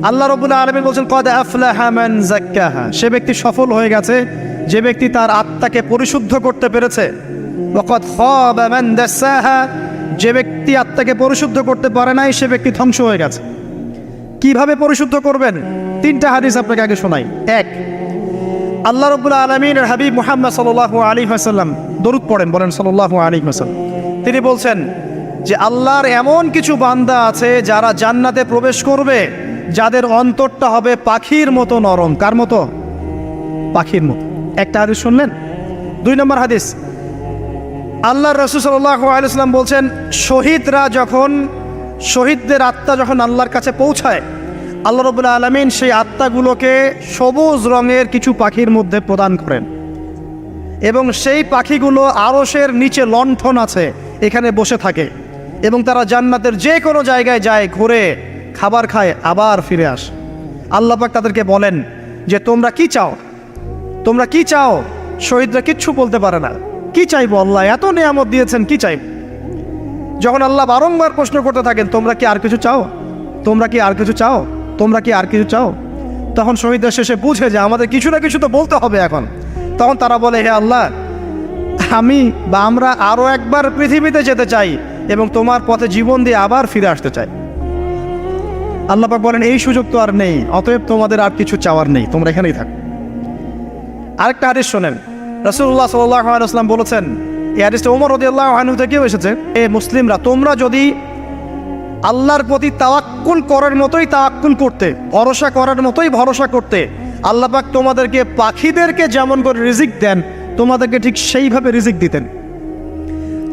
আল্লাহ রাব্বুল আলামিন বলেন কদ আফলাহা মান যাক্কাহা, সে ব্যক্তি সফল হয়ে গেছে যে ব্যক্তি তার আত্মাকে পরিশুদ্ধ করতে পেরেছে। ওয়া কদ খাবা মান দাসাহা, যে ব্যক্তি আত্মাকে পরিশুদ্ধ করতে পারে নাই সে ব্যক্তি ধ্বংস হয়ে গেছে। কিভাবে পরিশুদ্ধ করবেন? 3টা হাদিস আপনাকে আগে শোনাই। 1, আল্লাহ রাব্বুল আলামিনের হাবিব মুহাম্মদ সাল্লাল্লাহু আলাইহি ওয়াসাল্লাম দরুদ পড়েন, বলেন সাল্লাল্লাহু আলাইহি ওয়াসাল্লাম। তিনি বলছেন যে আল্লাহর এমন কিছু বান্দা আছে যারা জান্নাতে প্রবেশ করবে যাদের অন্তরটা হবে পাখির মতো নরম। কার মতো? পাখির মতো। একটা হাদিস শুনলেন। 2 নম্বর হাদিস, আল্লাহর রাসূল সাল্লাল্লাহু আলাইহি ওয়াসাল্লাম বলছেন শহীদদের আত্মা যখন আল্লাহর কাছে পৌঁছায়, আল্লাহ রাব্বুল আলামিন সেই আত্মাগুলোকে সবুজ রঙের কিছু পাখির মধ্যে প্রদান করেন এবং সেই পাখিগুলো আরশের নিচে লণ্ঠন আছে এখানে বসে থাকে এবং তারা জান্নাতের যে কোনো জায়গায় যায়, ঘুরে খাবার খায়, আবার ফিরে আসে। আল্লাহ পাক তাদেরকে বলেন যে তোমরা কি চাও, তোমরা কি চাও? শহীদরা কিচ্ছু বলতে পারে না। কি চাইবো? আল্লাহ এত নিয়ামত দিয়েছেন, কি চাইব? যখন আল্লাহ বারংবার প্রশ্ন করতে থাকেন তোমরা কি আর কিছু চাও, তোমরা কি আর কিছু চাও, তোমরা কি আর কিছু চাও, তখন শহীদরা শেষে বুঝে যে আমাদের কিছু না কিছু তো বলতে হবে এখন। তখন তারা বলে হে আল্লাহ, আমরা আরও একবার পৃথিবীতে যেতে চাই এবং তোমার পথে জীবন দিয়ে আবার ফিরে আসতে চাই। আল্লাহ পাক বলেন এই সুযোগ তো আর নেই, অতএব তোমাদের আর কিছু চাওয়ার নেই, তোমরা এখানেই থাকো। আরেকটা হাদিস শোনেন, রাসূলুল্লাহ সাল্লাল্লাহু আলাইহি ওয়াসাল্লাম বলেছেন, এই হাদিসটা ওমর রাদিয়াল্লাহু আনহু থেকেও এসেছে, এ মুসলিমরা তোমরা যদি আল্লাহর প্রতি তাওয়াক্কুল করার মতোই তাওয়াক্কুল করতে, ভরসা করার মতোই ভরসা করতে, আল্লাহ পাক তোমাদেরকে পাখিদেরকে যেমন করে রিজিক দেন তোমাদেরকে ঠিক সেইভাবে রিজিক দিতেন।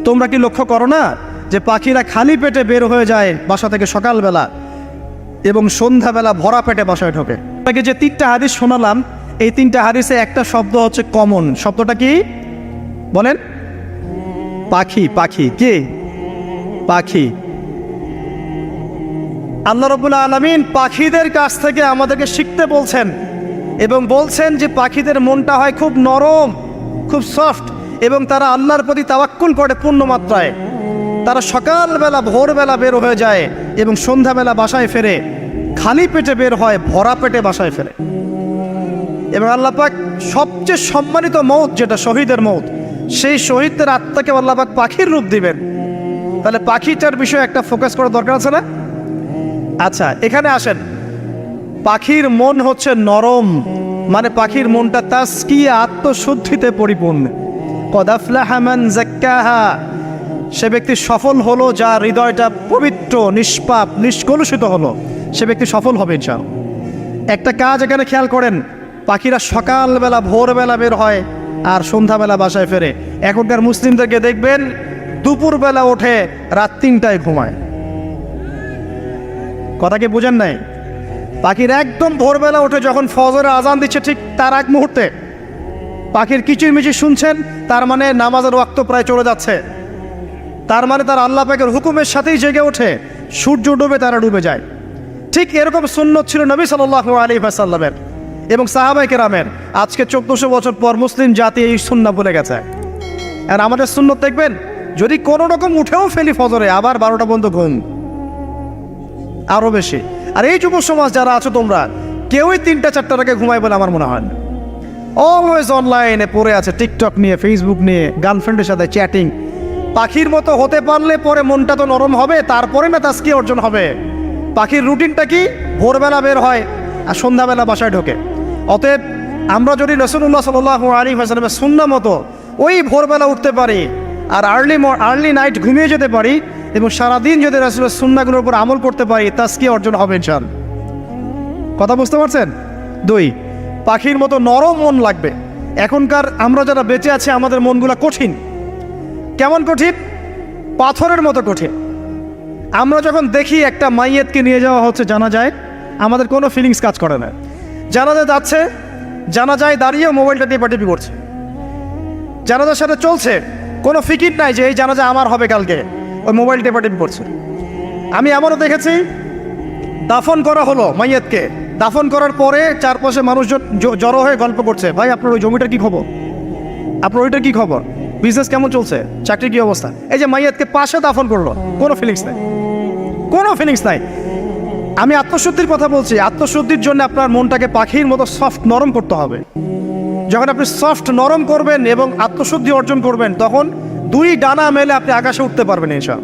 তোমরা কি লক্ষ্য করো না যে পাখিরা খালি পেটে বের হয়ে যায় বাসা থেকে সকালবেলা এবং সন্ধ্যাবেলা ভরা পেটে বাসায় ঢোকে? আপনাকে যে 3টা হাদিস শোনালাম, এই 3টা হাদিসে একটা শব্দ হচ্ছে কমন। শব্দটা কি বলেন? পাখি। পাখি কি? পাখি। আল্লাহ রাব্বুল আলামিন পাখিদের কাছ থেকে আমাদেরকে শিখতে বলছেন এবং বলছেন যে পাখিদের মনটা হয় খুব নরম, খুব সফট এবং তারা আল্লাহর প্রতি তাওয়াক্কুল করে পূর্ণ মাত্রায়। তারা সকালবেলা ভোরবেলা বের হয়ে যায় এবং সন্ধ্যাবেলা বাসায় ফেরে, খালি পেটে বের হয়, ভরা পেটে বাসায় ফেরে। এবং আল্লাহ পাক সবচেয়ে সম্মানিত মৌত যেটা শহীদের মৌত, সেই শহীদদের আত্মাকে আল্লাহ পাক পাখির রূপ দিবেন। তাহলে পাখিটার বিষয়ে একটা ফোকাস করার দরকার আছে না? আচ্ছা, এখানে আসেন। পাখির মন হচ্ছে নরম, মানে পাখির মনটা তাসকিয়া, আত্মশুদ্ধিতে পরিপূর্ণ। কদ আফলাহা মান যাক্কাহা, সে ব্যক্তি সফল হলো যার হৃদয়টা পবিত্র, নিষ্পাপ, নিষ্কলুষিত হলো, সে ব্যক্তি সফল হবে ইনশাআল্লাহ। একটা কাজ এখানে খেয়াল করেন, পাখিরা সকালবেলা ভোরবেলা বের হয় আর সন্ধ্যাবেলা বাসায় ফেরে। এখনকার মুসলিমদেরকে দেখবেন দুপুরবেলা ওঠে, রাত 3টায় ঘুমায়। কথা কি বুঝেন নাই? পাখির একদম ভোরবেলা ওঠে, যখন ফজরের আজান দিচ্ছে ঠিক তার এক মুহূর্তে পাখির কিচিরমিচির শুনছেন, তার মানে নামাজের ওয়াক্ত প্রায় চলে যাচ্ছে, তার মানে তার আল্লাহ পাকের হুকুমের সাথেই জেগে ওঠে। সূর্য ডুবে তারা ডুবে যায়। ঠিক এরকম সুন্নত ছিল নবী সাল্লাল্লাহু আলাইহি ওয়াসাল্লামের এবং সাহাবায়ে কেরামের। আজকে 1400 বছর পর মুসলিম জাতি এই সুন্নাহ ভুলে গেছে। আর আমাদের সুন্নত দেখবেন, যদি কোনো রকম উঠেও ফেলি ফজরে, আবার 12টা পর্যন্ত ঘুম, আরও বেশি। আর এই যুব সমাজ যারা আছো তোমরা, কেউই 3টা-4টার আগে ঘুমায় বলে আমার মনে হয় না। অলওয়েজ অনলাইনে পড়ে আছে, টিকটক নিয়ে, ফেসবুক নিয়ে, গার্লফ্রেন্ডের সাথে চ্যাটিং। পাখির মতো হতে পারলে পরে মনটা তো নরম হবে, তারপরে না তাসকিয়া অর্জন হবে। পাখির রুটিনটা কি? ভোরবেলা বের হয় আর সন্ধ্যাবেলা বাসায় ঢোকে। অতএব আমরা যদি রাসূলুল্লাহ সাল্লাল্লাহু আলাইহি ওয়াসাল্লামের সুন্নাহ মতো ওই ভোরবেলা উঠতে পারি আর আর্লি নাইট ঘুমিয়ে যেতে পারি এবং সারাদিন যদি রাসূলের সুন্নাহগুলোর উপর আমল করতে পারি, তাসকিয়া অর্জন হবে ইনশাআল্লাহ। কথা বুঝতে পারছেন? 2, পাখির মতো নরম মন লাগবে। এখনকার আমরা যারা বেঁচে আছি আমাদের মনগুলো কঠিন। কেমন কঠিন? পাথরের মতো কঠিন। আমরা যখন দেখি একটা মাইয়েতকে নিয়ে যাওয়া হচ্ছে জানাজায়, আমাদের কোনো ফিলিংস কাজ করে না। জানাজা যাচ্ছে, জানাজায় দাঁড়িয়ে মোবাইলটা দিয়ে টিপি করছে। জানাজার সাথে চলছে, কোনো ফিকির নাই যে এই জানাজা আমার হবে কালকে, ওই মোবাইল টেপাটিপি করছে। আমি এমনও দেখেছি, দাফন করা হলো মাইয়েতকে, দাফন করার পরে চারপাশে মানুষজন জড়ো হয়ে গল্প করছে, ভাই আপনার ওই জমিটার কি খবর, আপনার ওইটার কি খবর, বিজনেস কেমন চলছে, চাকরির কি অবস্থা। এই যে মাইয়াতকে পাশে দাফন করলো, কোনো ফিলিংস নাই, কোনো ফিলিংস নাই। আমি আত্মশুদ্ধির কথা বলছি। আত্মশুদ্ধির জন্য আপনার মনটাকে পাখির মতো সফট নরম করতে হবে। যখন আপনি সফট নরম করবেন এবং আত্মশুদ্ধি অর্জন করবেন, তখন দুই ডানা মেলে আপনি আকাশে উঠতে পারবেন। এসব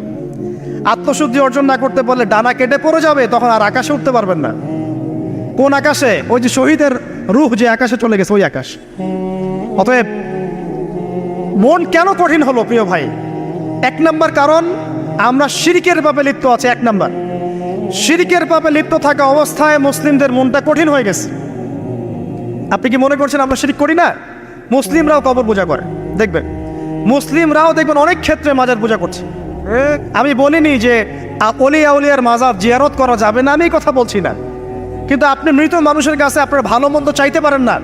আত্মশুদ্ধি অর্জন না করতে পারলে ডানা কেটে পড়ে যাবে, তখন আর আকাশে উঠতে পারবেন না। কোন আকাশে? ওই যে শহীদের রূহ যে আকাশে চলে গেছে, ওই আকাশ। অতএব মন কেন কঠিন হলো প্রিয় ভাই? এক নম্বর কারণ, আমরা শিরকের পাপে লিপ্ত আছে। এক নম্বর, শিরকের পাপে লিপ্ত থাকা অবস্থায় মুসলিমদের মনটা কঠিন হয়ে গেছে। আপনি কি মনে করছেন আমরা শিরক করি না? মুসলিমরাও কবর পূজা করে, দেখবেন মুসলিমরাও দেখবেন অনেক ক্ষেত্রে মাজার পূজা করছে। আমি বলিনি যে অলি আউলিয়ার মাজার জিয়ারত করা যাবে না, আমি এই কথা বলছি না। কিন্তু আপনি মৃত মানুষের কাছে আপনার ভালো মন্দ চাইতে পারেন না।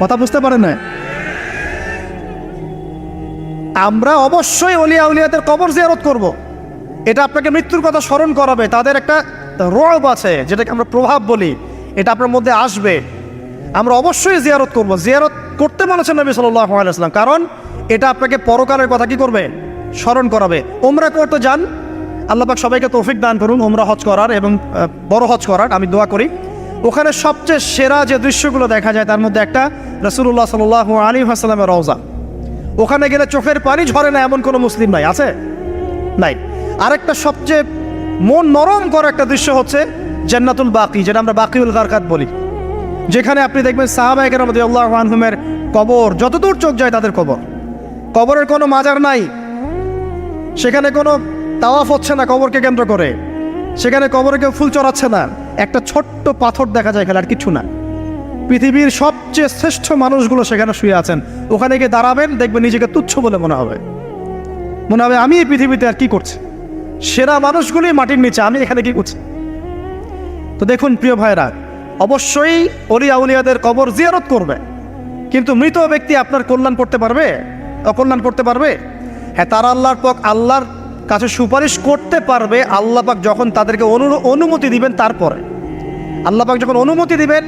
কথা বুঝতে পারেন না? আমরা অবশ্যই অলি আউলিয়াদের কবর জিয়ারত করব। এটা আপনাকে মৃত্যুর কথা স্মরণ করাবে। তাদের একটা রব আছে, যেটাকে আমরা প্রভাব বলি, এটা আপনার মধ্যে আসবে। আমরা অবশ্যই জিয়ারত করব। জিয়ারত করতে বলেছেন নবী সাল্লাল্লাহু আলাইহি ওয়াসাল্লাম, কারণ এটা আপনাকে পরকালের কথা কি করবে? স্মরণ করাবে। উমরা করতে যান, আল্লাহ পাক সবাইকে তৌফিক দান করুন উমরা হজ করার এবং বড় হজ করার, আমি দোয়া করি। ওখানে সবচেয়ে সেরা যে দৃশ্যগুলো দেখা যায়, তার মধ্যে একটা রাসূলুল্লাহ সাল্লাল্লাহু আলাইহি ওয়াসাল্লামের রওজা। ওখানে গেলে চোখের পানি ঝরে না এমন কোনো মুসলিম নাই, আছে? নাই। আরেকটা সবচেয়ে মন নরম করা একটা দৃশ্য হচ্ছে জান্নাতুল বাকি, যেটা আমরা বাকিউল গারকাত বলি, যেখানে আপনি দেখবেন সাহাবায়ে কেরাম রাদিয়াল্লাহু আনহুমের কবর, যতদূর চোখ যায় তাদের কবর। কবরের কোনো মাজার নাই, সেখানে কোনো তাওয়াফ হচ্ছে না কবরকে কেন্দ্র করে, সেখানে কবরে কেউ ফুল চড়াচ্ছে না, একটা ছোট্ট পাথর দেখা যায়, খেলে আর কিছু না। পৃথিবীর সবচেয়ে শ্রেষ্ঠ মানুষগুলো সেখানে শুয়ে আছেন। ওখানে গিয়ে দাঁড়াবেন, দেখবেন নিজেকে তুচ্ছ বলে মনে হবে আমি এই পৃথিবীতে আর কি করছি। সেরা মানুষগুলি মাটির নিচে, আমি এখানে কি করছি? তো দেখুন প্রিয় ভাইরা, অবশ্যই অলি আউলিয়াদের কবর জিয়ারত করবে, কিন্তু মৃত ব্যক্তি আপনার কল্যাণ করতে পারবে? অকল্যাণ করতে পারবে? হ্যাঁ, তারা আল্লাহর কাছে সুপারিশ করতে পারবে আল্লাহ পাক যখন তাদেরকে অনুমতি দিবেন। তারপরে আল্লাহ পাক যখন অনুমতি দিবেন,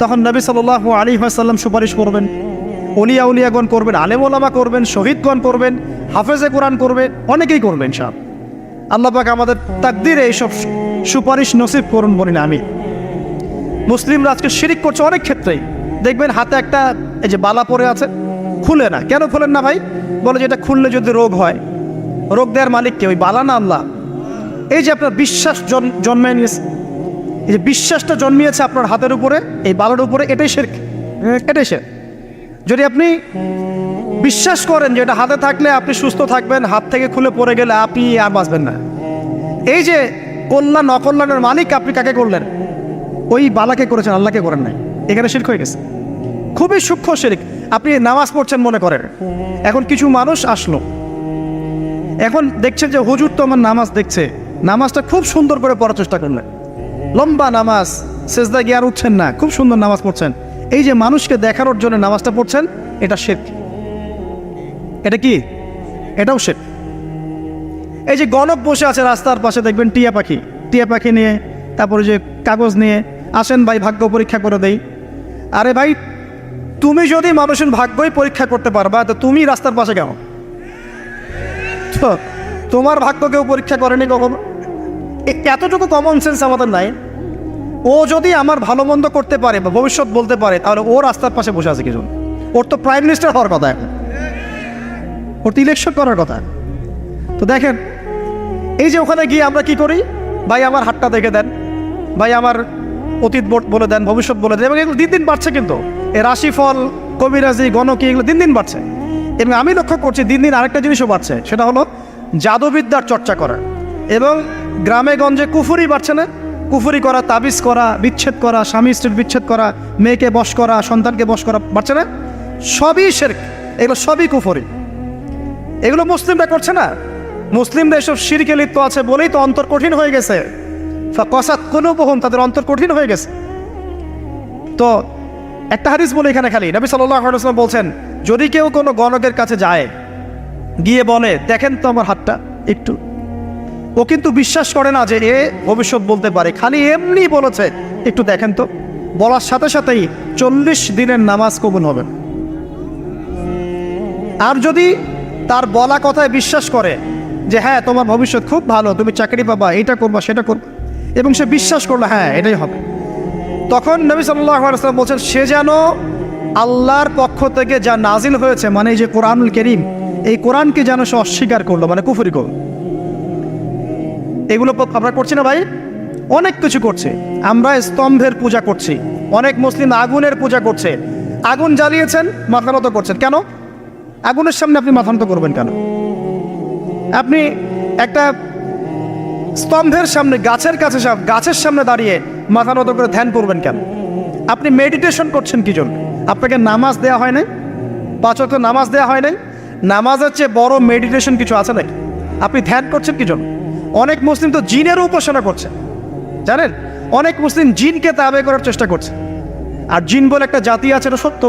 তখন নবী সাল্লাল্লাহু আলাইহি ওয়াসাল্লাম সুপারিশ করবেন, অলিয়া উলিয়াগণ করবেন, আলেম ওলামা করবেন, শহীদগণ করবেন, হাফেজে কোরআন করবে, অনেকেই করবেন সব। আল্লাহ পাক আমাদের তাকদিরে এইসব সুপারিশ নসিব করুন বলি না আমি। মুসলিমরা আজকে শিরিক করছে অনেক ক্ষেত্রেই। দেখবেন হাতে একটা এই যে বালা পরে আছে, খুলে না। কেন খুলেন না ভাই? বলে যে এটা খুললে যদি রোগ হয়। রোগ দেওয়ার মালিক কে? ওই বালা না আল্লাহ? এই যে আপনার বিশ্বাস জন্মে নিয়েছে, এই যে বিশ্বাসটা জন্মিয়েছে আপনার হাতের উপরে, এই বালার উপরে, এটাই শিরক, এটাই শিরক। যদি আপনি বিশ্বাস করেন যে এটা হাতে থাকলে আপনি সুস্থ থাকবেন, হাত থেকে খুলে পড়ে গেলে আপনি আর বাঁচবেন না, এই যে কল্যাণ অকল্যাণের মালিক আপনি কাকে করলেন? ওই বালাকে করেছেন, আল্লাহকে করেন নাই। এখানে শিরক হয়ে গেছে, খুবই সূক্ষ্ম শিরক। আপনি নামাজ পড়ছেন মনে করেন, এখন কিছু মানুষ আসলো, এখন দেখছেন যে হুজুর তো আমার নামাজ দেখছে, নামাজটা খুব সুন্দর করে পড়ার চেষ্টা করলেন, লম্বা নামাজ, সেজদা গিয়ে আর উঠছেন না, খুব সুন্দর নামাজ পড়ছেন। এই যে মানুষকে দেখানোর জন্য নামাজটা পড়ছেন, এটা শিরক। এটা কি? এটাও শিরক। এই যে গণক বসে আছে রাস্তার পাশে, দেখবেন টিয়া পাখি নিয়ে, তারপরে যে কাগজ নিয়ে আসেন, ভাই ভাগ্য পরীক্ষা করে দেই। আরে ভাই, তুমি যদি মানুষের ভাগ্যই পরীক্ষা করতে পারবা, তো তুমি রাস্তার পাশে কেন? তো তোমার ভাগ্য কেউ পরীক্ষা করেনি কখনো? এতটুকু কমন সেন্স আমাদের নাই। ও যদি আমার ভালো মন্দ করতে পারে বা ভবিষ্যৎ বলতে পারে, তাহলে ও রাস্তার পাশে বসে আছে কিছু? ওর তো প্রাইম মিনিস্টার হওয়ার কথা, এখন ওর তো ইলেকশন করার কথা। তো দেখেন, এই যে ওখানে গিয়ে আমরা কি করি? ভাই আমার হাতটা দেখে দেন, ভাই আমার অতীত বলে দেন, ভবিষ্যৎ বলে দেন। এবং এগুলো দিন দিন বাড়ছে, কিন্তু এই রাশিফল, কবিরাজি, গণকি, এগুলো দিন দিন বাড়ছে। এবং আমি লক্ষ্য করছি দিন দিন আরেকটা জিনিসও বাড়ছে, সেটা হলো জাদুবিদ্যার চর্চা করা। এবং গ্রামে গঞ্জে কুফুরি বাড়ছে না? কুফুরি করা, তাবিজ করা, বিচ্ছেদ করা, স্বামী স্ত্রীর বিচ্ছেদ করা, মেয়েকে বশ করা, সন্তানকে বশ করা বাড়ছে না? সবই শিরক, এগুলো সবই কুফুরি। এগুলো মুসলিমরা করছে না। মুসলিমরা এসব শিরকে লিপ্ত আছে বলেই তো অন্তর কঠিন হয়ে গেছে। ফাকাসাত কুলুবুহুম, তাদের অন্তর কঠিন হয়ে গেছে। তো একটা হাদিস বলে এখানে খালি, নবী সাল্লাল্লাহু আলাইহি ওয়াসাল্লাম বলছেন, যদি কেউ কোনো গণকের কাছে যায়, গিয়ে বলে দেখেন তো আমার হাতটা একটু, ও কিন্তু বিশ্বাস করে না যে এ ভবিষ্যৎ বলতে পারে, খালি এমনি বলেছে একটু দেখেন তো, বলার সাথে সাথেই 40 দিনের নামাজ কবুল হবে। আর যদি তার বলা কথায় বিশ্বাস করে যে হ্যাঁ তোমার ভবিষ্যৎ খুব ভালো, তুমি চাকরি পাবা, এইটা করবা সেটা করবা, এবং সে বিশ্বাস করলো হ্যাঁ এটাই হবে। তখন নবী সাল্লাল্লাহু আলাইহি ওয়াসাল্লাম বলছেন সে যেন আল্লাহর পক্ষ থেকে যা নাজিল হয়েছে, মানে এই যে কোরআনুল কারীম, এই কোরআনকে যেন সে অস্বীকার করলো, মানে কুফরি করলো। এগুলো আমরা করছি না ভাই? অনেক কিছু করছে। আমরা স্তম্ভের পূজা করছি, অনেক মুসলিম আগুনের পূজা করছে। আগুন জ্বালিয়েছেন, মাথা নত করছেন কেন? আগুনের সামনে আপনি মাথা নত করবেন কেন? আপনি একটা স্তম্ভের সামনে, গাছের কাছে, গাছের সামনে দাঁড়িয়ে মাথা নত করে ধ্যান করবেন কেন? আপনি মেডিটেশন করছেন কি জন্য? আপনাকে নামাজ দেওয়া হয় নাই? 5 ওয়াক্ত নামাজ দেওয়া হয় নাই? নামাজের চেয়ে বড় মেডিটেশন কিছু আছে নাকি? আপনি ধ্যান করছেন কি জন্য? অনেক মুসলিম তো জিনেরও উপাসনা করছে, জানেন? অনেক মুসলিম জিনকে তাবে করার চেষ্টা করছে। আর জিন বলে একটা জাতি আছে, এটা সত্য।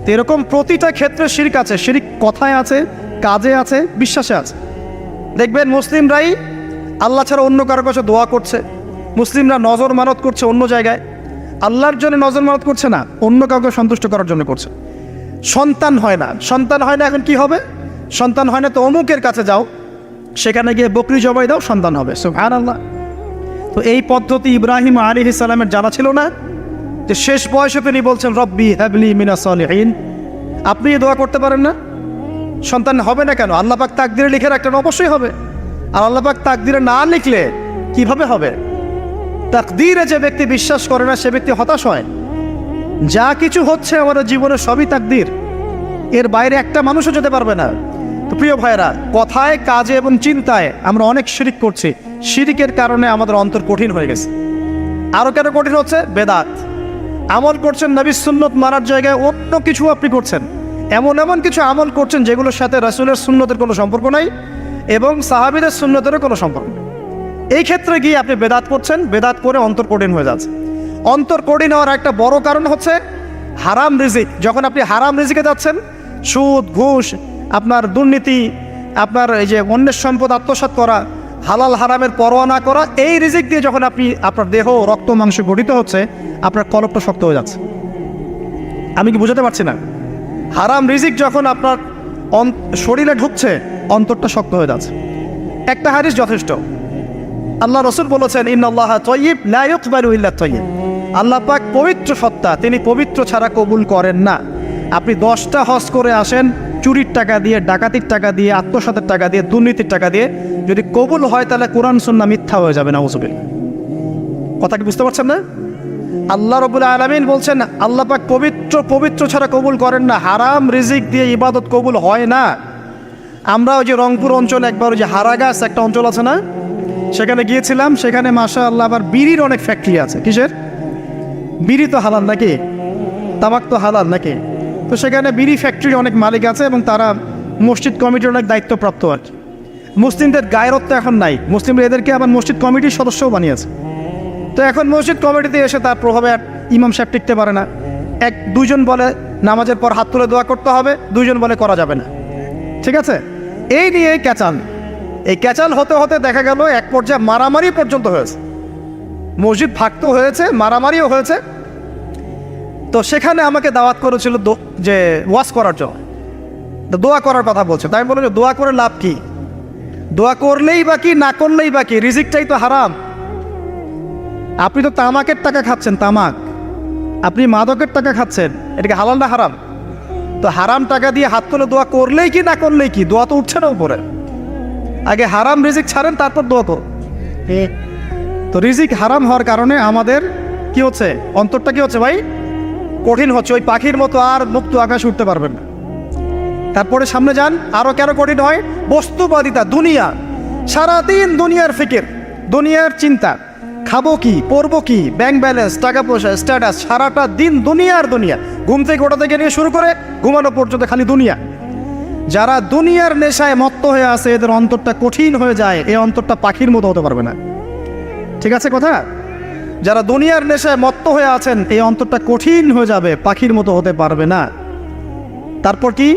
তো এরকম প্রতিটা ক্ষেত্রে শিরক আছে। শিরক কথায় আছে, কাজে আছে, বিশ্বাসে আছে। দেখবেন মুসলিমরাই আল্লাহ ছাড়া অন্য কারো কাছে দোয়া করছে, মুসলিমরা নজর মানত করছে অন্য জায়গায়, আল্লাহর জন্য নজর মানত করছে না, অন্য কাউকে সন্তুষ্ট করার জন্য করছে। সন্তান হয় না, সন্তান হয় না, এখন কি হবে? সন্তান হয় না তো অমুকের কাছে যাও, সেখানে গিয়ে বকরি জবাই দাও, সন্তান হবে। সুবহানাল্লাহ। তো এই পদ্ধতি ইব্রাহিম আলাইহিস সালামের জানা ছিল না যে শেষ বয়সে তিনি বলছেন রব্বি হাবলি মিনাস সালিহিন? আপনি দোয়া করতে পারেন না? সন্তান হবে না কেন? আল্লাহ পাক তাকদিরে লিখে রাখলেন, অবশ্যই হবে। আর আল্লাহ পাক তাকদিরে না লিখলে কিভাবে হবে? তাকদিরে যে ব্যক্তি বিশ্বাস করে না সে ব্যক্তি হতাশ হয়। যা কিছু হচ্ছে আমাদের জীবনে সবই তাকদির, এর বাইরে একটা মানুষও যেতে পারবে না। তো প্রিয় ভাইরা, কথায়, কাজে এবং চিন্তায় আমরা অনেক শিরিক করছি। শিরিকের কারণে আমাদের অন্তর কঠিন হয়ে গেছে। আরও কেন কঠিন হচ্ছে? বেদাত। আমল করছেন নবীর সুন্নত মানার জায়গায় অন্য কিছু আপনি করছেন। এমন এমন কিছু আমল করছেন যেগুলোর সাথে রাসূলের সুন্নতের কোনো সম্পর্ক নাই এবং সাহাবীদের সুন্নতেরও কোনো সম্পর্ক নেই। এই ক্ষেত্রে গিয়ে আপনি বেদাত করছেন, বেদাত করে অন্তর কঠিন হয়ে যাচ্ছে। অন্তর কঠিন হওয়ার একটা বড় কারণ হচ্ছে হারাম রিজিক। যখন আপনি হারাম রিজিকে যাচ্ছেন, সুদ, ঘুষ, আপনার দুর্নীতি, আপনার এই যে অন্যের সম্পদ আত্মসাৎ করা, হালাল হারামের পরোয়া না করা, এই রিজিক দিয়ে যখন আপনি আপনার দেহ, রক্ত, মাংস গঠিত হচ্ছে, আপনার কলবটা শক্ত হয়ে যাচ্ছে। আমি কি বুঝাতে পারছি না? হারাম রিজিক যখন আপনার শরীরে ঢুকছে, অন্তরটা শক্ত হয়ে যাচ্ছে। একটা হাদিস যথেষ্ট। আল্লাহ রাসূল বলেছেন ইন্নাল্লাহা তাইয়্যিব লা ইকবালু ইল্লা তাইয়্যিব। আল্লাহ পাক পবিত্র সত্তা, তিনি পবিত্র ছাড়া কবুল করেন না। আপনি 10টা হজ করে আসেন, চুরির টাকা দিয়ে, ডাকাতির টাকা দিয়ে, আত্মসাতের টাকা দিয়ে, দুর্নীতির টাকা দিয়ে, যদি কবুল হয় তাহলে কোরআন সুন্নাহ মিথ্যা হয়ে যাবে। নাউযুবিল্লাহ। কথা কি বুঝতে পারছেন না? আল্লাহ রাব্বুল আলামিন বলছেন আল্লাহ পাক পবিত্র ছাড়া কবুল করেন না। হারাম রিজিক দিয়ে ইবাদত কবুল হয় না। আমরা ওই যে রংপুর অঞ্চলে একবার ওই যে হারাগাছ একটা অঞ্চল আছে না, সেখানে গিয়েছিলাম। সেখানে মাশাআল্লাহ আবার বিড়ির অনেক ফ্যাক্টরি আছে। কিসের? বিড়ি তো হালাল নাকি? তামাক তো হালাল নাকি? তো সেখানে বিড়ি ফ্যাক্টরি অনেক মালিক আছে এবং তারা মসজিদ কমিটির অনেক দায়িত্বপ্রাপ্ত আর কি। মুসলিমদের গায়রত্ব এখন নাই, মুসলিমরা এদেরকে আবার মসজিদ কমিটির সদস্যও বানিয়েছে। তো এখন মসজিদ কমিটিতে এসে তার প্রভাবে ইমাম সাহেব টিকতে পারে না। দুইজন বলে নামাজের পর হাত তুলে দোয়া করতে হবে, দুইজন বলে করা যাবে না। ঠিক আছে? এই নিয়ে এই ক্যাচাল হতে হতে দেখা গেল এক পর্যায়ে মারামারি পর্যন্ত হয়েছে। মসজিদ ভাগত হয়েছে, মারামারিও হয়েছে। তো সেখানে আমাকে দাওয়াত করেছিল যে ওয়াজ করার জন্য, দোয়া করার কথা বলছে। তাই আমি বললাম যে দোয়া করে লাভ কি? দোয়া করলেই বা কি, না করলেই বা কি? রিজিকটাই তো হারাম। আপনি তো তামাকের টাকা খাচ্ছেন, তামাক। আপনি মাদকের টাকা খাচ্ছেন, এটাকে হালাল না হারাম? তো হারাম টাকা দিয়ে হাত তুলে দোয়া করলেই কি, না করলেই কি? দোয়া তো উঠছে না উপরে। আগে হারাম রিজিক ছাড়েন, তারপর দোয়া করুন। তো রিজিক হারাম হওয়ার কারণে আমাদের কি হচ্ছে? অন্তরটা কি হচ্ছে ভাই? কঠিন হচ্ছে। ওই পাখির মতো আর মুক্ত আকাশে উঠতে পারবেন না। তারপরে সামনে যান, আরও কেন কঠিন হয়? বস্তুবাদিতা, দুনিয়া। সারাদিন দুনিয়ার ফিকির, দুনিয়ার চিন্তা। খাবো কি, পরবো কি, ব্যাংক ব্যালেন্স, টাকা পয়সা, স্ট্যাটাস, সারাটা দিন দুনিয়ার দুনিয়া। ঘুম থেকে ওঠা থেকে নিয়ে শুরু করে ঘুমানো পর্যন্ত খালি দুনিয়া। যারা দুনিয়ার নেশায় মত্ত হয়ে আছে, এদের অন্তরটা কঠিন হয়ে যায়। এই অন্তরটা পাখির মতো হতে পারবে না। ঠিক আছে কথা? যারা দুনিয়ার নেশায় মত্ত হয়ে আছেন, এই অন্তরটা কঠিন হয়ে যাবে, পাখির মতো হতে পারবে না। তারপর কি?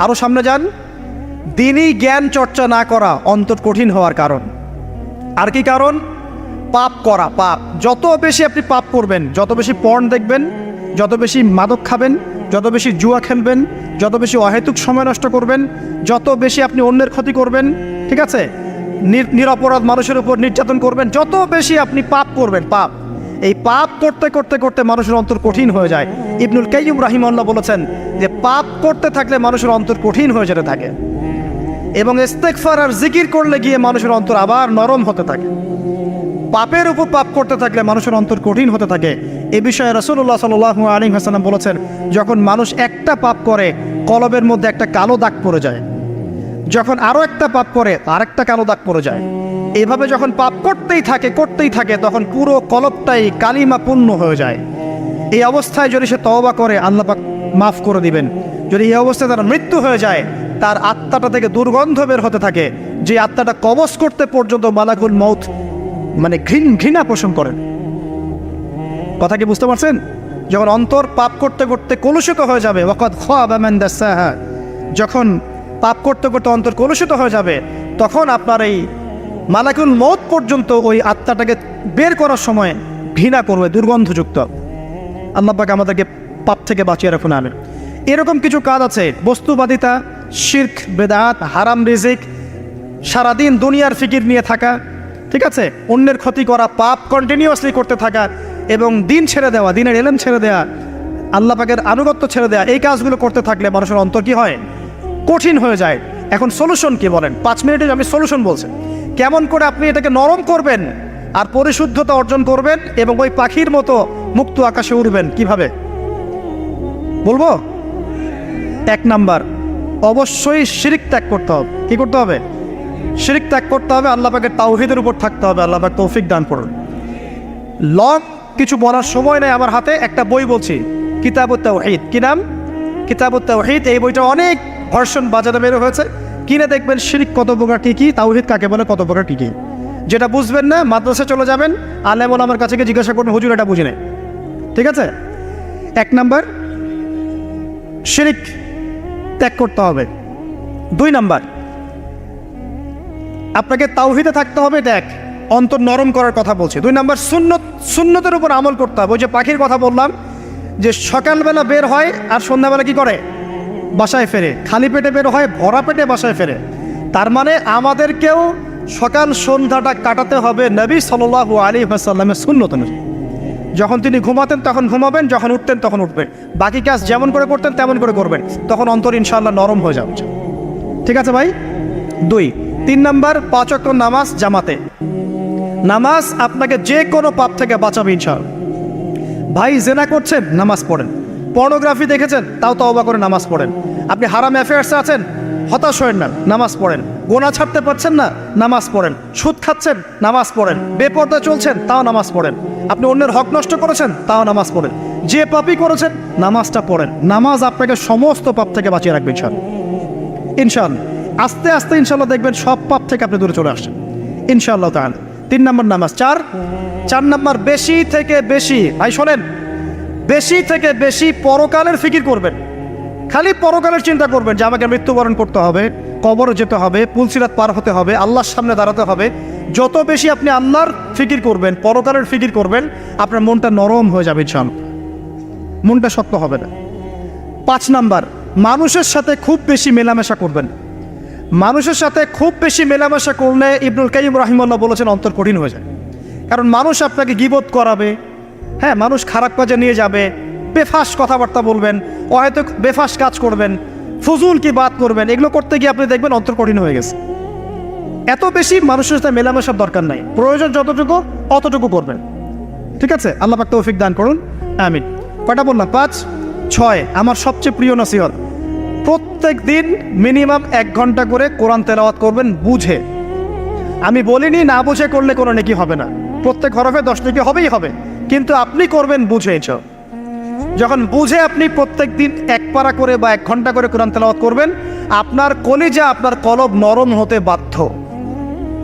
আরও সামনে যান। দিনই জ্ঞান চর্চা না করা অন্তর কঠিন হওয়ার কারণ। আর কি কারণ? পাপ করা। পাপ যত বেশি আপনি পাপ করবেন, যত বেশি পর্ন দেখবেন, যত বেশি মাদক খাবেন, যত বেশি জুয়া খেলবেন, যত বেশি অহেতুক সময় নষ্ট করবেন, যত বেশি আপনি অন্যের ক্ষতি করবেন, ঠিক আছে, নিরপরাধ মানুষের উপর নির্যাতন করবেন, যত বেশি আপনি পাপ করবেন, পাপ, এই পাপ করতে করতে করতে মানুষের অন্তর কঠিন হয়ে যায়। ইবনুল কাইয়্যিম রাহিমাহুল্লাহ বলেছেন যে পাপ করতে থাকলে মানুষের অন্তর কঠিন হয়ে যেতে থাকে, এবং ইস্তেগফার আর জিকির করলে গিয়ে মানুষের অন্তর আবার নরম হতে থাকে। পাপের উপর পাপ করতে থাকলে মানুষের অন্তর কঠিন হতে থাকে। এ বিষয়ে রাসূলুল্লাহ সাল্লাল্লাহু আলাইহি ওয়াসাল্লাম বলেছেন, যখন মানুষ একটা পাপ করে কলবের মধ্যে একটা কালো দাগ পড়ে যায়, যখন আরও একটা পাপ করে আরেকটা কালো দাগ পড়ে যায়, এইভাবে যখন পাপ করতেই থাকে তখন পুরো কলবটাই কালিমাপূর্ণ হয়ে যায়। এই অবস্থায় যদি সে তওবা করে আল্লাহ পাক মাফ করে দিবেন। যদি এই অবস্থায় তার মৃত্যু হয়ে যায়, তার আত্মাটা থেকে দুর্গন্ধ বের হতে থাকে, যে আত্মাটা কবজ করতে পর্যন্ত মালাকুল মউত মানে ঘৃণা পোষণ করেন। কথা কি বুঝতে পারছেন? যখন অন্তর পাপ করতে করতে কলুষিত হয়ে যাবে, ওয়াকাদ খাবা মান দাসাহা, যখন পাপ করতে করতে অন্তর কলুষিত হয়ে যাবে, তখন আপনার এই মালাকুল মউত পর্যন্ত ওই আত্মাটাকে বের করার সময় ঘৃণা করবে, দুর্গন্ধযুক্ত। আল্লাহ পাক আমাদেরকে পাপ থেকে বাঁচিয়ে রাখুন, আমিন। এরকম কিছু কাজ আছে, বস্তুবাদিতা, শিরক, বেদাত, হারাম রিজিক, সারাদিন দুনিয়ার ফিকির নিয়ে থাকা, ঠিক আছে, অন্যের ক্ষতি করা, পাপ কন্টিনিউয়াসলি করতে থাকা, এবং দিন ছেড়ে দেওয়া, দিনের এলেম ছেড়ে দেওয়া, আল্লাহ পাকের আনুগত্য ছেড়ে দেওয়া, এই কাজগুলো করতে থাকলে মানুষের অন্তর কি হয়? কঠিন হয়ে যায়। এখন সলিউশন কি বলেন? 5 মিনিটে আমি সলিউশন বলছি, কেমন করে আপনি এটাকে নরম করবেন আর পরিশুদ্ধতা অর্জন করবেন এবং ওই পাখির মতো মুক্ত আকাশে উড়বেন। কিভাবে বলবো? 1 নাম্বার, অবশ্যই শিরক ত্যাগ করতে হবে। কি করতে হবে? শিরক ত্যাগ করতে হবে, আল্লাহ পাকের তাওহীদের উপর থাকতে হবে। আল্লাহ পাক তৌফিক দান করুন। লং কিছু বলার সময় নেই আমার হাতে, একটা বই বলছি, কিতাবুত তাওহীদ। কি নাম? কিতাবুত তাওহীদ। এই বইটা অনেক ভার্সন বাজারে বের হয়েছে, কিনে দেখবেন শিরক কত প্রকার কি কি, তাওহীদ কাকে বলে কত প্রকার কি কি। যেটা বুঝবেন না, মাদ্রাসায় চলে যাবেন, আলেম ওলামার কাছে গিয়ে জিজ্ঞাসা করবেন, হুজুর এটা বুঝি নাই। ঠিক আছে? 1 নাম্বার, শিরক ত্যাগ করতে হবে। 2 নাম্বার, আপনাকে তাওহীদে থাকতে হবে। এটা এক, অন্তর নরম করার কথা বলছি। 2 নাম্বার, সুন্নতের উপর আমল করতে হবে। ওই যে পাখির কথা বললাম, যে সকালবেলা বের হয় আর সন্ধ্যাবেলা কি করে? বাসায় ফেরে। খালি পেটে বের হয়, ভরা পেটে বাসায় ফেরে। তার মানে আমাদেরকেও সকাল সন্ধ্যাটা কাটাতে হবে নবী সাল্লাল্লাহু আলাইহি ওয়াসাল্লামের সুন্নত অনুযায়ী। যখন তিনি ঘুমাতেন তখন ঘুমাবেন, যখন উঠতেন তখন উঠবেন, বাকি কাজ যেমন করে করতেন তেমন করে করবেন, তখন অন্তর ইনশাআল্লাহ নরম হয়ে যাবে। ঠিক আছে ভাই? 2। 3 নাম্বার, 5 ওয়াক্ত নামাজ জামাতে। নামাজ আপনাকে যে কোনো পাপ থেকে বাঁচাবে ইনশাআল্লাহ। ভাই জেনা করছেন, নামাজ পড়েন। পর্নোগ্রাফি দেখেছেন, তাও তওবা করে নামাজ পড়েন। আপনি হারাম অ্যাফেয়ার্সে আছেন, হতাশ হয়েন না, নামাজ পড়েন। গোনা ছাড়তে পারছেন না, নামাজ পড়েন। সুদ খাচ্ছেন, নামাজ পড়েন। বেপরদা চলছেন, তাও নামাজ পড়েন। আপনি অন্যের হক নষ্ট করেছেন, তাও নামাজ পড়েন। যে পাপই করেছেন, নামাজটা পড়েন। নামাজ আপনাকে সমস্ত পাপ থেকে বাঁচিয়ে রাখবে ইনশাআল্লাহ। ইনশাআল্লাহ আস্তে আস্তে ইনশাআল্লাহ দেখবেন সব পাপ থেকে আপনি দূরে চলে আসছেন ইনশাআল্লাহ তাআলা। 3 নাম্বার নামাজ। 4 নাম্বার, বেশি থেকে বেশি, ভাই শোনেন, বেশি থেকে বেশি পরকালের ফিকির করবেন। খালি পরকালের চিন্তা করবেন যে আমাকে মৃত্যুবরণ করতে হবে, কবরে যেতে হবে, পুলসিরাত পার হতে হবে, আল্লাহর সামনে দাঁড়াতে হবে। যত বেশি আপনি আল্লাহর ফিকির করবেন, পরকালের ফিকির করবেন, আপনার মনটা নরম হয়ে যাবে ইনশাআল্লাহ, মনটা শক্ত হবে না। 5 নাম্বার, মানুষের সাথে খুব বেশি মেলামেশা করবেন। মানুষের সাথে খুব বেশি মেলামেশা করলে ইবনুল কাইয়্যিম রাহিমাহুল্লাহ বলেছেন অন্তর কঠিন হয়ে যায়। কারণ মানুষ আপনাকে গীবত করাবে, হ্যাঁ, মানুষ খারাপ কাজে নিয়ে যাবে, বেফাস কথাবার্তা বলবেন, ও হয়তো বেফাস কাজ করবেন, ফুজুল কি বাত করবেন, এগুলো করতে গিয়ে আপনি দেখবেন অন্তর কঠিন হয়ে গেছে। এত বেশি মানুষের সাথে মেলামেশার দরকার নাই, প্রয়োজন যতটুকু অতটুকু করবেন। ঠিক আছে? আল্লাহ পাক তৌফিক দান করুন, আমিন। কয়টা বললাম? 5। 6, আমার সবচেয়ে প্রিয় নসিহত, প্রত্যেক দিন মিনিমাম 1 ঘন্টা করে কোরআন তেলাওয়াত করবেন বুঝে। আমি বলিনি না বুঝে করলে কোনো নেকি হবে না, প্রত্যেক হরফে 10 নেকি হবেই হবে, কিন্তু আপনি করবেন বুঝে। যখন বুঝে আপনি প্রত্যেক দিন 1 পারা করে বা 1 ঘন্টা করে কোরআন তেলাওয়াত করবেন, আপনার কলিজা, আপনার কলব নরম হতে বাধ্য,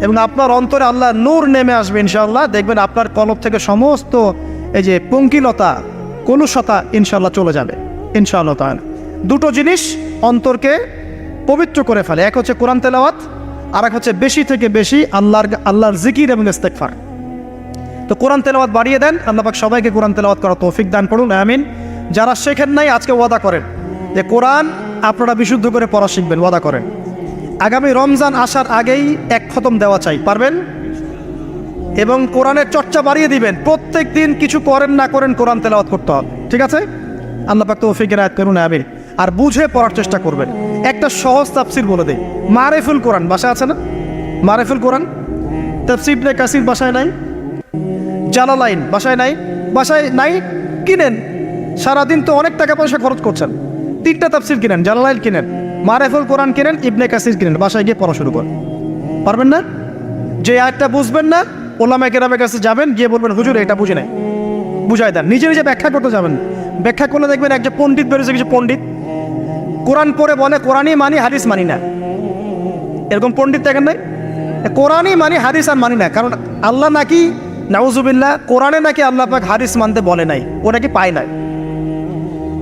এবং আপনার অন্তরে আল্লাহ নূর নেমে আসবে ইনশাআল্লাহ। দেখবেন আপনার কলব থেকে সমস্ত এই যে পঙ্কিলতা, কলুষতা ইনশাআল্লাহ চলে যাবে ইনশাআল্লাহ তাআলা। 2টো জিনিস অন্তরকে পবিত্র করে ফেলে, এক হচ্ছে কোরআন তেলাওয়াত, আর এক হচ্ছে বেশি থেকে বেশি আল্লাহর জিকির এবং ইস্তেগফার। তো কোরআন তেলাওয়াত বাড়িয়ে দেন, আল্লাহ পাক সবাইকে কোরআন তেলাওয়াত করার তৌফিক দান করুন, আমিন। যারা শেখেন নাই আজকে ওয়াদা করেন যে কোরআন আপনারা বিশুদ্ধ করে পড়া শিখবেন, ওয়াদা করেন। আগামী রমজান আসার আগেই এক খতম দেওয়া চাই, পারবেন? এবং কোরআনের চর্চা বাড়িয়ে দিবেন, প্রত্যেক দিন কিছু করেন না করেন কোরআন তেলাওয়াত করতে হবে, ঠিক আছে? আল্লাহ পাক তৌফিক এনায়েত করুন, আমিন। আর বুঝে পড়ার চেষ্টা করবেন। একটা সহজ তাফসির বলে দেই, মারিফুল কোরআন বাসায় আছে না? মারিফুল কোরআন তাফসির ইবনে কাসির বাসায় নাই, জালালাইন বাসায় নাই, বাসায় নাই কিনেন। সারাদিন তো অনেক টাকা পয়সা খরচ করছেন, 3টা তাফসির কিনেন, জালালাইন কিনেন, মারিফুল কোরআন কিনেন, ইবনে কাসির কিনেন, বাসায় গিয়ে পড়া শুরু করেন। পারবেন না? যে আয়াতটা বুঝবেন না, ওলামায়ে কেরামের কাছে যাবেন, গিয়ে বলবেন হুজুর এটা বুঝে নাই, বুঝাই দেন। নিজে নিজে ব্যাখ্যা করতে যাবেন, ব্যাখ্যা করলে দেখবেন একজন পণ্ডিত বেরোছে, কিছু পণ্ডিত কোরআন পড়ে বলে কোরআনই মানি হাদিস মানি না, এরকম পণ্ডিত দেখেন নাই? কোরআনই মানি হাদিস আর মানি না, কারণ আল্লাহ নাকি নাউজুবিল্লাহ কোরআনে নাকি আল্লাহ পাক হাদিস মানতে বলে নাই, ও নাকি পায় নাই।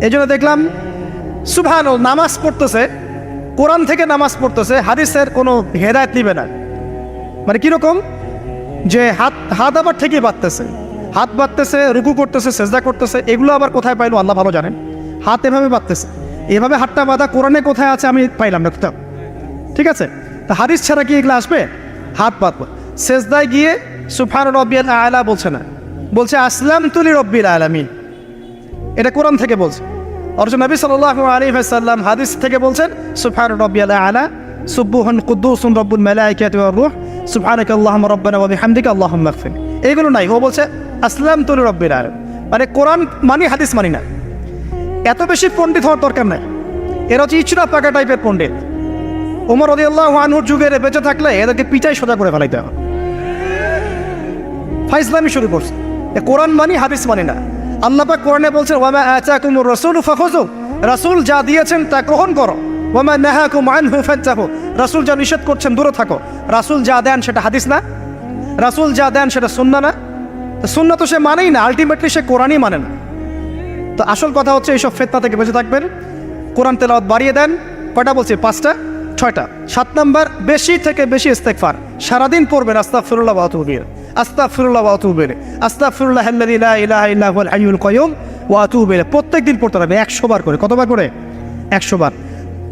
এই জন্য দেখলাম সুবহানাল্লাহ নামাজ পড়তেছে, কোরআন থেকে নামাজ পড়তেছে, হাদিসের কোনো হেদায়েত নিবে না। মানে কীরকম যে হাত আবার ঠিকই বাঁধতেছে, হাত বাঁধতেছে, রুকু করতেছে, সেজদা করতেছে, এগুলো আবার কোথায় পাইলো আল্লাহ ভালো জানেন। হাত এভাবে বাঁধতেছে, এভাবে হাতটা বাঁধা কোরআনে কোথায় আছে আমি পাইলাম না কোথাও, ঠিক আছে? তা হাদিস ছাড়া কি এগুলো আসবে? হাত বাঁধবো, সেজদায় গিয়ে সুবহান রব্বিয়াল আলা বলছে না, বলছে আসলামতু লিরাব্বিল আলামিন, এটা কোরআন থেকে বলছে। অথচ নবী সাল্লাল্লাহু আলাইহি ওয়াসাল্লাম হাদিস থেকে বলছেন সুবহান রব্বিয়াল আলা সুবহুন কুদ্দুসুন রব্বুল মালাইকাতি ওয়ার রূহ সুবহানাকা আল্লাহুম্মা রাব্বানা ওয়া বিহামদিকা আল্লাহুম্মা ইগফির। এগুলো নাই, ও বলছে আসলামতু লিরাব্বিল আলামিন, মানে কোরআন মানি হাদিস মানি না। এত বেশি পণ্ডিত হওয়ার দরকার নাই, এরা হচ্ছে ইচড়া পাকা টাইপের পণ্ডিত। ওমর রাদিয়াল্লাহু আনহুর যুগের বেঁচে থাকলে এদেরকে পিটাই সোজা করে ফেলাইতে হবে। ফাইজলামি শুরু করছে, কোরআন মানি হাদিস মানি না। আল্লাহ পাক কোরআনে বলছেন ওয়ামা আতাকুমুর রাসূলু ফাখুযু, রাসূল যা দিয়েছেন তা গ্রহণ করো, ওয়ামা নাহাকুম আনহু ফান্তাহু, রাসূল যা নিষেধ করছেন দূরে থাকো। রাসূল যা দেন সেটা হাদিস না, রাসূল যা দেন সেটা সুন্নাহ না। তো সুন্নাহ তো সে মানেই না, আলটিমেটলি সে কোরআনই মানে না। তো আসল কথা হচ্ছে এইসব ফিতনা থেকে বেঁচে থাকবেন, কোরআন তেলাওয়াত বাড়িয়ে দেন। কয়টা বলছি? 5টা 6টা। 7 নাম্বার, বেশি থেকে বেশি ইস্তেগফার সারাদিন পড়বেন, আস্তাগফিরুল্লাহ ওয়া আতুবু ইলাইহি, আস্তাগফিরুল্লাহ ওয়া আতুবু ইলাইহি, আস্তাগফিরুল্লাহাল্লাযী লা ইলাহা ইল্লা হুয়াল হাইয়ুল কাইয়্যুম ওয়া আতুবু ইলাইহি। প্রত্যেকদিন পড়তে হবে 100 বার করে। কতবার করে? 100 বার।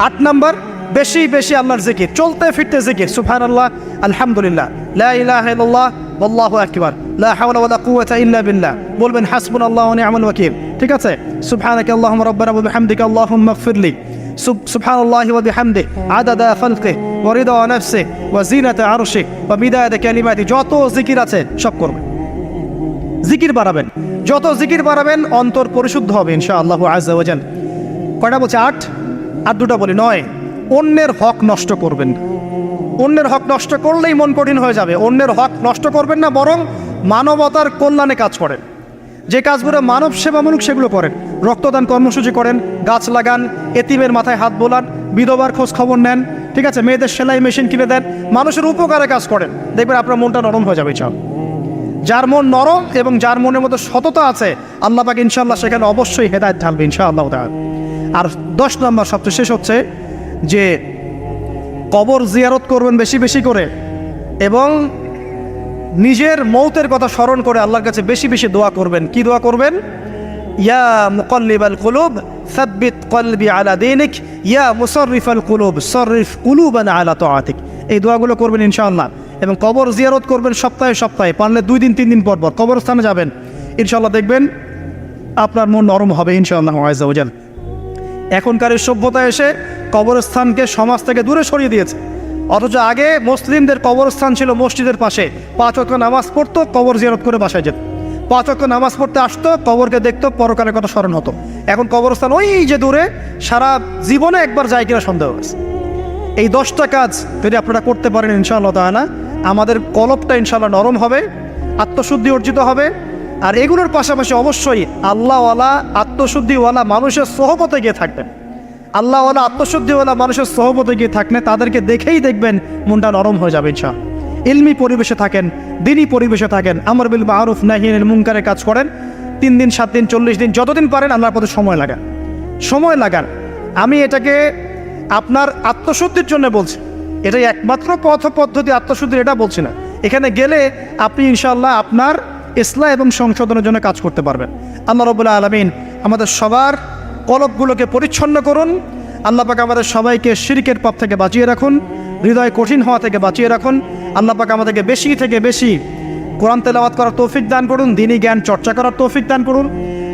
8 নাম্বার, বেশি বেশি আল্লাহর জিকির, চলতে ফিরতে জিকির, সুবহানাল্লাহ, আলহামদুলিল্লাহ, লা ইলাহা ইল্লাল্লাহ, আল্লাহু আকবার, লা হাওলা ওয়ালা কুওয়াতা ইল্লা বিল্লাহ। বলবেন হাসবুনাল্লাহু ওয়া নি'মাল ওয়াকিল, ঠিক আছে? সুবহানাকা আল্লাহুম্মা রাব্বানা ওয়া বিহামদিকা আল্লাহুম্মা ইগফিরলি, সুবহানাল্লাহি ওয়া বিহামদিহি আদাদা খালকিহি ওয়া রিদা নাফসিহি ওয়া জিনাতা আরশিহি ওয়া মিদাদা কালিমাতিহি। যত জিকির আছে সব করবেন, জিকির বাড়াবেন। যত জিকির বাড়াবেন অন্তর পরিশুদ্ধ হবে ইনশাআল্লাহু আযজা ওয়া জাল। কয়টা বলছে? 8 আর 2টা বলি 9। অন্যের হক নষ্ট করবেন না। অন্যের হক নষ্ট করলেই মন কঠিন হয়ে যাবে। অন্যের হক নষ্ট করবেন না, বরং মানবতার কল্যাণে কাজ করেন। যে কাজগুলো মানব সেবামূলক সেগুলো করেন। রক্তদান কর্মসূচি করেন, গাছ লাগান, এতিমের মাথায় হাত বোলান, বিধবার খোঁজ খবর নেন, ঠিক আছে? মেয়েদের সেলাই মেশিন কিনে দেন, মানুষের উপকারে কাজ করেন, দেখবেন আপনার মনটা নরম হয়ে যাবে। চাও যার মন নরম এবং যার মনের মধ্যে সততা আছে, আল্লাহ পাক ইনশাআল্লাহ সেখানে অবশ্যই হেদায়েত ঢালবে ইনশাআল্লাহ তাআলা। আর 10 নম্বর সবচেয়ে শেষ হচ্ছে যে কবর জিয়ারত করবেন বেশি বেশি করে, এবং নিজের মৌতের কথা স্মরণ করে আল্লাহর কাছে বেশি বেশি দোয়া করবেন। কি দোয়া করবেন? ইয়া মুকাল্লিবাল কুলুব সাব্বিত কলবি আলা দীনিক, ইয়া মুসাররিফাল কুলুব সররিফ কুলুবানা আলা তাআতিক। এই দোয়াগুলো করবেন ইনশাআল্লাহ। এবং কবর জিয়ারত করবেন সপ্তাহে সপ্তাহে, পারলে 2 দিন 3 দিন পর পর কবরস্থানে যাবেন, ইনশাআল্লাহ দেখবেন আপনার মন নরম হবে ইনশাআল্লাহ আযজা ওয়া জাল। এখনকার এই সভ্যতা এসে কবরস্থানকে সমাজ থেকে দূরে সরিয়ে দিয়েছে। অথচ আগে মুসলিমদের কবরস্থান ছিল মসজিদের পাশে, 5 ওয়াক্ত নামাজ পড়তো, কবর জিয়ারত করে বাসায় যেত। 5 ওয়াক্ত নামাজ পড়তে আসতো, কবরকে দেখতো, পরকালের কথা স্মরণ হতো। এখন কবরস্থান ওই যে দূরে, সারা জীবনে একবার যায় কিনা সন্দেহ আছে। এই 10টা কাজ যদি আপনারা করতে পারেন ইনশাআল্লাহ তাআলা, আমাদের কলবটা ইনশাআল্লাহ নরম হবে, আত্মশুদ্ধি অর্জিত হবে। আর এগুলোর পাশাপাশি অবশ্যই আল্লাহওয়ালা আত্মশুদ্ধিওয়ালা মানুষের সোহবতে গিয়ে থাকবেন। আল্লাহওয়ালা আত্মশুদ্ধিওয়ালা মানুষের সোহবতে গিয়ে থাকলে তাদেরকে দেখেই দেখবেন মনটা নরম হয়ে যাবে ইনশাআল্লাহ। ইলমি পরিবেশে থাকেন, দিনী পরিবেশে থাকেন, আমর বিল মারুফ নাহি আনিল মুনকারের কাজ করেন। 3 দিন 7 দিন 40 দিন যতদিন পারেন আল্লাহর পথে সময় লাগান। আমি এটাকে আপনার আত্মশুদ্ধির জন্য বলছি, এটাই একমাত্র পথ পদ্ধতি আত্মশুদ্ধির, এটা বলছি না। এখানে গেলে আপনি ইনশাআল্লাহ আপনার ইসলাহ এবং সংশোধনের জন্য কাজ করতে পারবেন। আল্লাহ রাব্বুল আলামিন আমাদের সবার কলবগুলোকে পরিচ্ছন্ন করুন। আল্লাহ পাক আমাদের সবাইকে শিরকের পাপ থেকে বাঁচিয়ে রাখুন। হৃদয় কঠিন হওয়া থেকে বাঁচিয়ে রাখুন। আল্লাহ পাক আমাদেরকে বেশি থেকে বেশি কোরআন তেলাওয়াত করার তৌফিক দান করুন, দ্বীনি জ্ঞান চর্চা করার তৌফিক দান করুন।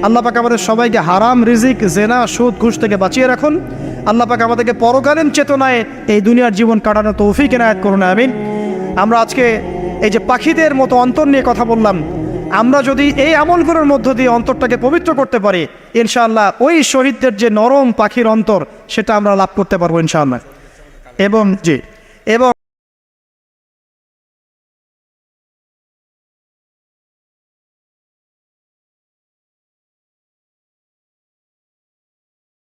আল্লাহ পাক আমাদের সবাইকে হারাম রিজিক, জেনা, সুদ, ঘুষ থেকে বাঁচিয়ে রাখুন। আল্লাহ পাক আমাদেরকে পরকালীন চেতনায় এই দুনিয়ার জীবন কাটানোর তৌফিক এনায়েত করুন, আমিন। আমরা আজকে এই যে পাখিদের মতো অন্তর নিয়ে কথা বললাম, আমরা যদি এই আমলগুলোর মধ্য দিয়ে অন্তরটাকে পবিত্র করতে পারি, ইনশাআল্লাহ ওই শহীদদের যে নরম পাখির অন্তর, সেটা আমরা লাভ করতে পারবো ইনশাআল্লাহ। এবং